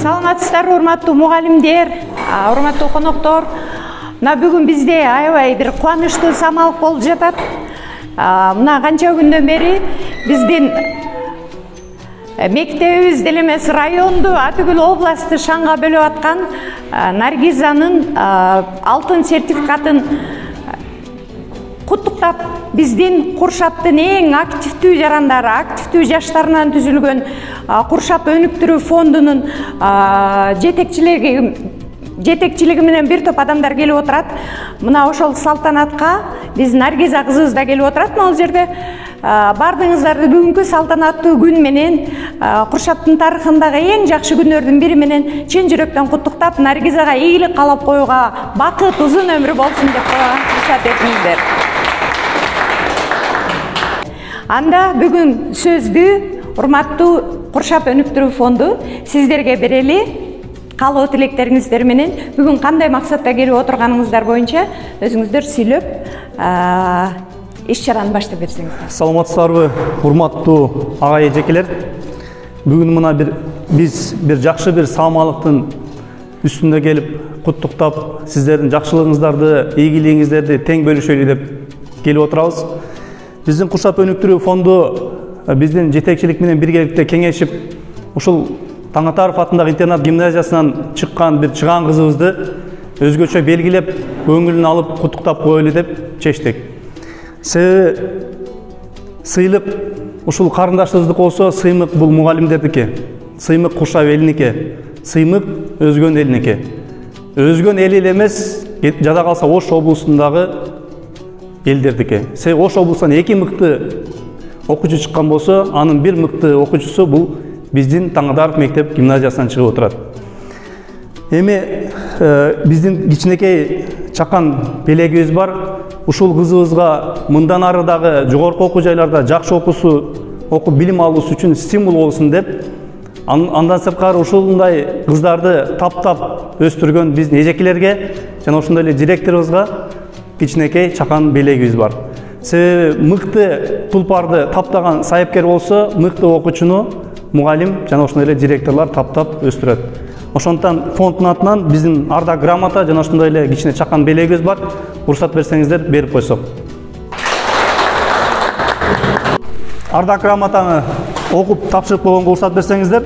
Саламатсыздарбы, урматтуу мугалимдер, урматтуу коноктор. Мына бүгүн бизде аябай бир кубанычтуу самалык болуп жатат. Мына канча күндөн бери биздин мектебибиз деле эмес, районду, Атүгүл областы шаңга бөлүп аткан Наргизанын алтын сертификатын куттуктап, биздин Куршаптын эң активдүү жарандары, активдүү жаштарынан түзүлгөн Куршап өнүктүрүү фондунун жетекчилиги менен бир топ адамдар келип отурат. Мына ошол салтанатка биз Наргиза кызыбыз да келип отурат. Могул жерде бардыгыңыздарды бүгүнкү салтанаттуу күн менен, Куршаптын тарыхындагы эң жакшы күндөрдүн бири менен чын жүрөктөн куттуктап, Наргизага ийгилик каалап коюуга, бакыт, узун өмүр болсун деп коюуга уруксат этиңиздер. Анда бүгүн сөздү урматтуу Куршап өнүктүрүү фонду сиздерге берели. Каалоо тилектериңиздер менен бүгүн кандай максатта келип отурганыңыздар боюнча өзүңүздөр сүйлөп иш-чараны баштап берсеңиздер. Саламатсыздарбы, урматтуу ага эжекелер. Бүгүн мына биз бир жакшы бир саамалыктын үстүндө келип куттуктап, сиздердин жакшылыгыңыздарды, ийгилигиңиздерди тең бөлүшөлү деп келип отурабыз. Биздин Куршап өнүктүрүү фонду биздин жетекчилик менен биргеликте кеңешип, ушул Таңатаров атындагы интернат гимназиясынан чыккан бир чыгаан кызыбызды өзгөчө белгилеп, көңүлүн алып куттуктап коелу деп чечтик. Себеби сыйлык ушул карындаштарыбыздык болсо, сыймык бул мугалимдердики, сыймык Куршап элиники, сыймык өзгөн элиники. Өзгөн эл эле эмес, жада калса Ош облусундагы элдердики. Себеби Ош облусунан 2 мыкты окуучу чыккан болсо, анын 1 мыкты окуучусу бул биздин Таңатаров мектеп гимназиясынан чыгып отурат. Эми биздин кичинекей чакан белегибиз бар. Ушул кызыбызга мындан ары дагы жогорку окуу жайларда жакшы окуп билим алуусу үчүн стимул болсун деп, андан сырткары ушундай кыздарды таптап өстүргөн биздин эжекелерге жана ошондой эле директорубузга кичинекей чакан белегибиз бар. Себеби мыкты тулпарды таптаган сайыпкер болсо, мыкты окуучуну мугалим жана ошондой эле директорлор таптап өстүрөт. Ошондон фонддун атынан биздин ардак грамота жана ошондой эле кичине чакан белегибиз бар. Уруксат берсеңиздер, берип койсок. Ардак грамотаны окуп тапшырып койгонго уруксат берсеңиздер.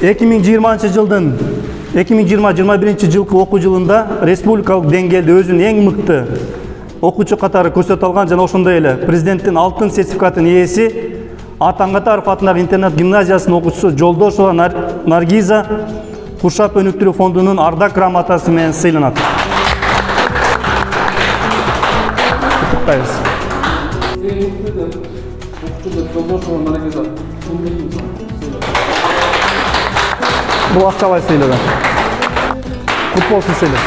2020-21 жылкы окуу жылында республикалык деңгээлде өзүнүн эң мыкты окуучу катары көрсөтө алган жана ошондой эле президенттин алтын сертификатынын ээси Таңатаров атындагы интернат гимназиясынын окуучусу Жолдошова Наргиза Куршап өнүктүрүү фондунун ардак грамотасы менен сыйланат. Бул акчалай сыйлыгы. Кут болсун сыйлык.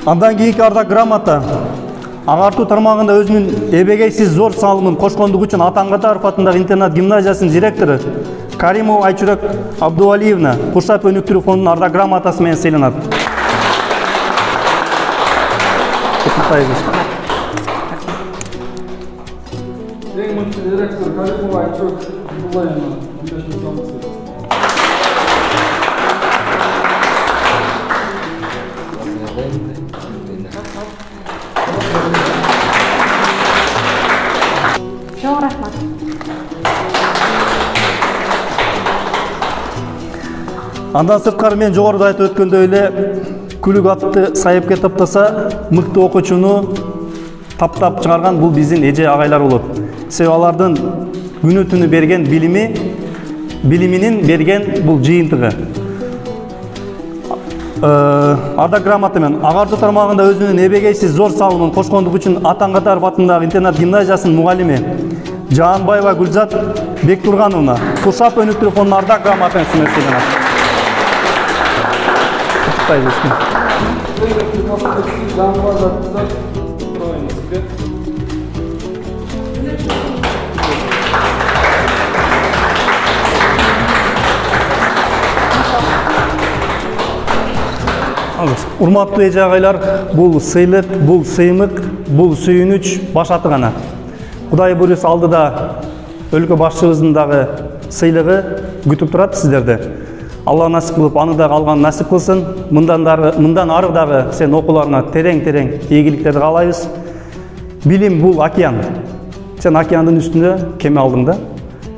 Андан кийинки ардак грамота агартуу тармагында өзүнүн эбегейсиз зор салымын кошкондугу үчүн Таңатаров атындагы интернат гимназиясынын директору Каримова Айчурек Абдувалиевна Куршап өнүктүрүү фондунун ардак грамотасы менен сыйланат. Эң мыкты директор Каримова Айчурек Абдувалиевна. Чоң рахмат. Андан сырткары мен жогоруда айтып өткөндөй эле күлүк атты сайыпке таптаса, мыкты окуучуну таптап чыгарган бул биздин эже агайлар болот. Себеби алардын күнү түнү берген билиминин берген бул жыйынтыгы. Ардак грамота менен агартуу тармагында өзүнүн эбегейсиз зор салымын кошкондугу үчүн Таңатаров атындагы интернат гимназиясынын мугалими Жаанбаева Гүлзат Бектургановна Куршап өнүктүрүү фондунун ардак грамотасы менен сыйланат. Урматтуу эже агайлар, бул сыйлык, бул сыймык, бул сүйүнүч баш аты гана. Кудай буйруса алдыда өлкө башчыбыздын дагы сыйлыгы күтүп турат сиздерди. Алла насип кылып, аны да калган насип кылсын. Мындан ары дагы сен окууларыңа терең ийгиликтерди каалайбыз. Билим бул океан. Сен океандын үстүндө кеме алдың да.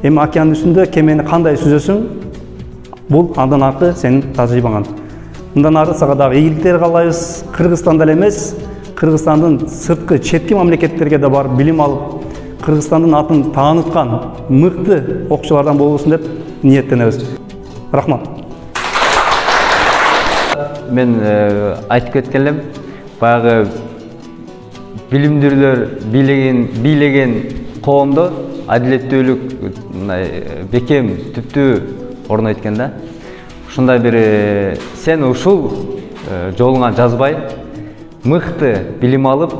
Эми океандын үстүндө кемени кандай сүзөсүң? Бул андан аркы сенин тажрыйбаң. Мындан ары сага дагы ийгиликтер каалайбыз. Кыргызстанда эле эмес, Кыргызстандын сырткы четки мамлекеттерге да барып билим алып, Кыргызстандын атын тааныткан мыкты окуучулардан болбосун деп ниеттенебиз. Рахмат. Мен айтып кеткенлем, баягы билимдүүлөр бийлеген коомдо адилеттүүлүк бекем түптүү орнойт экен да. Ушундай бир сен ушул жолуңа жазбай, мыкты билим алып,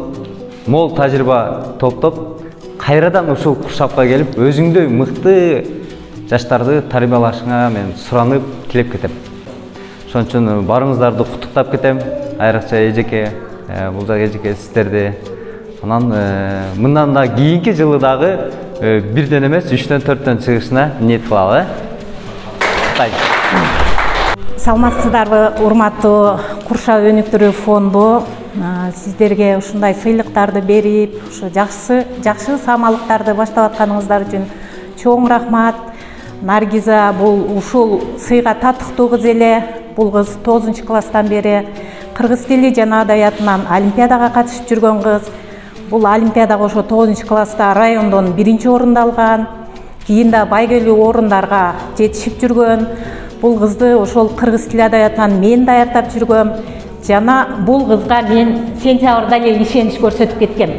мол тажрыйба топтоп, кайрадан ушул куршапка келип, өзүңдөй мыкты жаштарды тарбиялашыңа мен суранып келип кетем. Ошон үчүн барыңыздарды куттуктап кетем. Айрыкча эжеке, бул жак эжеке сиздерди. Анан мындан да кийинки жылы дагы 1ден эмес 3дөн 4дөн чыгышына ниет кылалы. Саламатсыздарбы, урматтуу Куршап өнүктүрүү фонду. Сиздерге ушундай сыйлыктарды берип, ушу жакшы саамалыктарды баштап атканыңыздар үчүн чоң рахмат. Наргиза бул ушул сыйга татыктуу кыз эле. Бул кыз 9 класстан бери кыргыз тили жана адабиятынан олимпиадага катышып жүргөн кыз. Бул олимпиадага ошо 9 класста райондон 1-чи орунду алган. Кийин да байгелүү орундарга жетишип жүргөн. Бул кызды ошол кыргыз тили адабиятынан мен даярдап жүргөм. Жана бул кызга мен сентябрда эле ишенич көрсөтүп кеткем.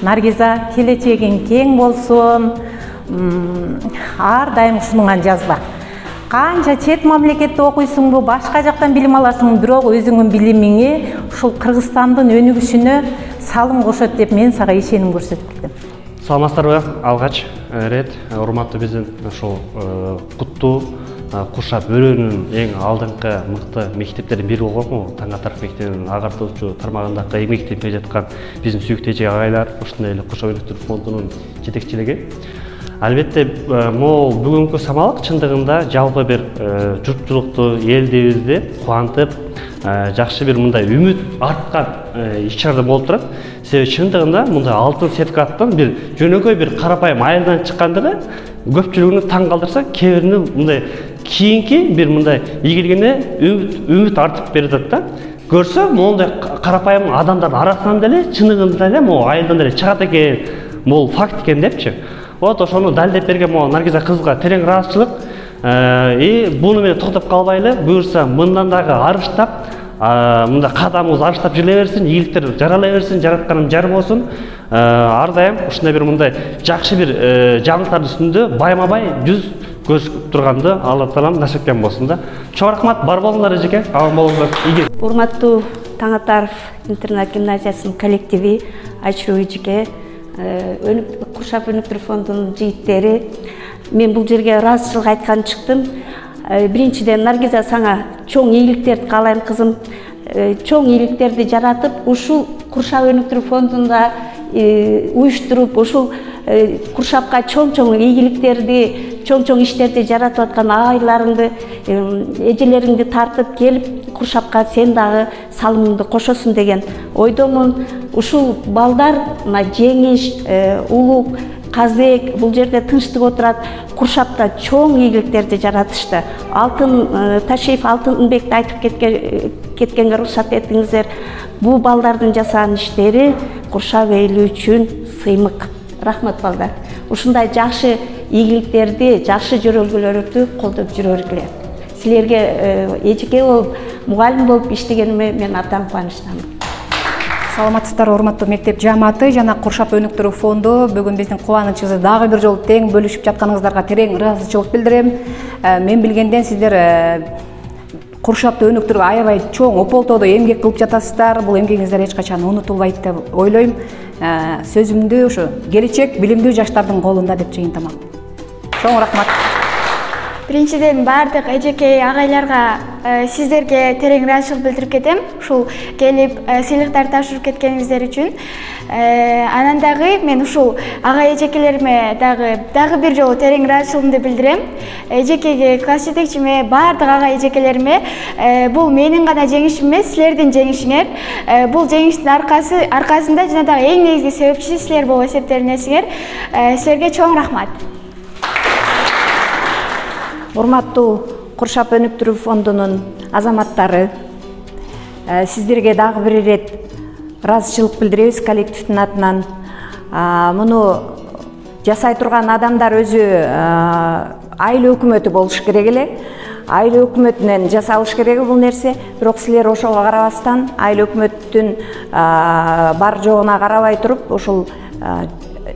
Наргиза, келечегиң кең болсун. Ар дайым ушунуңан жазба. Канча чет мамлекетте окуйсуңбу, башка жактан билим аласың, бирок өзүңдүн билимиңи ушул Кыргызстандын өнүгүшүнө салым кошот деп мен сага ишеним көрсөтүп кеттим. Саламатсыздарбы? Алгач рет урматтуу биздин ушул куттуу Куршап өрөөнүн эң алдыңкы мыкты мектептердин бири болгонму? Таң атарк мектебинин агартуучу тармагындагы эмгектенип келе жаткан биздин сүйүктүү эже агайлар, ушундай эле Куршап өнүктүрүү фондунун жетекчилиги. Албетте, могул бүгүнкү самалык чындыгында жалпы бир журтчулукту, элдибизди кубантып, жакшы бир мындай үмүт арткан иш-чарада болуп турат. Себеби чындыгында мындай алтын сертификаттан бир жөнөкөй бир карапайым айылдан чыккандыгы көпчүлүгүнү таң калтырса, кээ биринин мындай кийинки бир мындай ийгилигине үмүт артып берет да. Көрсө, мондай карапайым адамдардын арасынан деле чыныгында эле могу айылдан деле чыгат экен, могул факт экен депчи. Вот ошону далилдеп берген могу Наргиза кызга терең ыраазычылык. Буну менен токтоп калбайлы, буюрса мындан дагы арыштап, мында кадамыбыз арыштап жүрө берсин, ийгиликтер жаралай берсин, жаратканым жар болсун. Ар дайым ушундай бир мындай жакшы бир жаңылыктардын үстүндө байма-бай жүз көз турганды Алла таалам насип эткен болсун да. Чоң рахмат, бар болуңдар эжеке, аман болуңдар. Урматтуу Таңатаров интернат гимназиясынын коллективи, Айчыруу эжеке, Куршап өнүктүрүү фондунун жигиттери, мен бул жерге ыраазычылык айткан чыктым. Биринчиден, Наргиза, сага чоң ийгиликтерди каалайм кызым. Чоң ийгиликтерди жаратып, ушул Куршап өнүктүрүү фондунда уюштуруп, ушул Куршапка чоң ийгиликтерди, чоң иштерди жаратып аткан агайларыңды, эжелериңди тартып келип, Куршапка сен дагы салымыңды кошосуң деген ойдомун. Ушул балдар жеңиш, улук, казек, бул жерде тынчтык отурат. Куршапта чоң ийгиликтерди жаратышты. Алтын Ташиев, Алтынбекти айтып кеткенге уруксат этиңиздер. Бул балдардын жасаган иштери Куршап эли үчүн сыймык. Рахмат балдар. Ушундай жакшы ийгиликтерди, жакшы жөрөлгөлөрдү колдоп жүрө бергиле. Силерге эжеке болуп, мугалим болуп иштегениме мен абдан кубанычтамын. Саламатсыздар, урматтуу мектеп жааматы жана Куршап өнүктүрүү фонду. Бүгүн биздин кубанычыбызды дагы бир жолу тең бөлүшүп жатканыңыздарга терең ыраазычылык билдирем. Мен билгенден сиздер Куршапты өнүктүрүүгө аябай чоң ополтоодо эмгек кылып жатасыздар. Бул эмгегиңиздер эч качан унутулбайт деп ойлойм. Сөзүмдү ушу келечек билимдүү жаштардын колунда деп жыйынтамак. Чоң рахмат. биринчиден баардык эжекей агайларга сиздерге терең ыраазычылык билдирип кетем ушул келип сыйлыктар тапшырып кеткениңиздер үчүн. Анан дагы мен ушул агай эжекелериме дагы бир жолу терең ыраазычылыгымды билдирем. Эжекеге, класс жетекчиме, баардык агай эжекелериме бул менин гана жеңишим эмес, силердин жеңишиңер. Бул жеңиштин аркасында жана дагы эң негизги себепчиси силер болуп эсептелинесиңер. Силерге чоң рахмат. Урматтуу Куршап өнүктүрүү фондунун азаматтары, сиздерге дагы бир ирет ыраазычылык билдиребиз коллективдин атынан. Муну жасай турган адамдар өзү айыл өкмөтү болуш керек эле. Айыл өкмөтүнөн жасалыш керек бул нерсе. Бирок силер ошого карабастан, айыл өкмөттүн бар жоогуна карабай туруп, ушул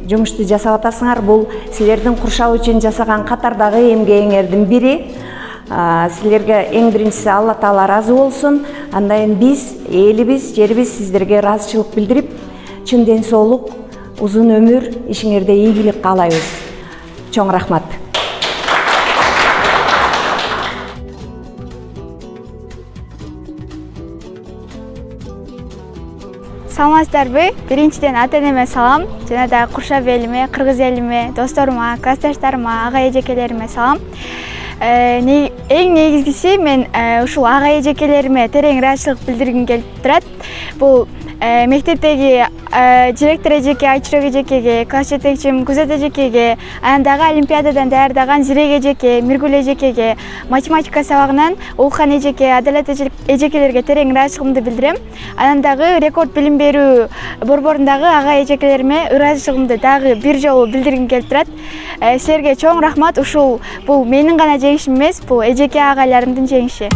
жумушту жасап атасыңар. Бул силердин Куршап үчүн жасаган катардагы эмгегиңердин бири. Силерге эң биринчиси Алла Таала ыраазы болсун. Андан биз, элибиз, жерибиз сиздерге ыраазычылык билдирип, чын ден соолук, узун өмүр, ишиңерде ийгилик каалайбыз. Чоң рахмат. Саламатсыздарбы? Биринчиден ата-энеме салам, жана дагы Куршап элиме, кыргыз элиме, досторума, классташтарыма, агай эжекелериме салам. Эң негизгиси мен ушул агай эжекелериме терең ыраазычылык билдиргим келип турат. Бул мектептеги директор эжеке, Айчырак эжекеге, класс жетекчим Күзөт эжекеге, анан дагы олимпиададан даярдаган Зирек эжеке, Миргүл эжекеге, математика сабагынан Улхан эжеке, Адалет эжекелерге терең ыраазычылыгымды билдирем. Анан дагы рекорд билим берүү борборундагы агай эжекелериме ыраазычылыгымды дагы бир жолу билдиргим келип турат. Силерге чоң рахмат. Ушул бул менин гана жеңишим эмес, бул эжеке агайларымдын жеңиши.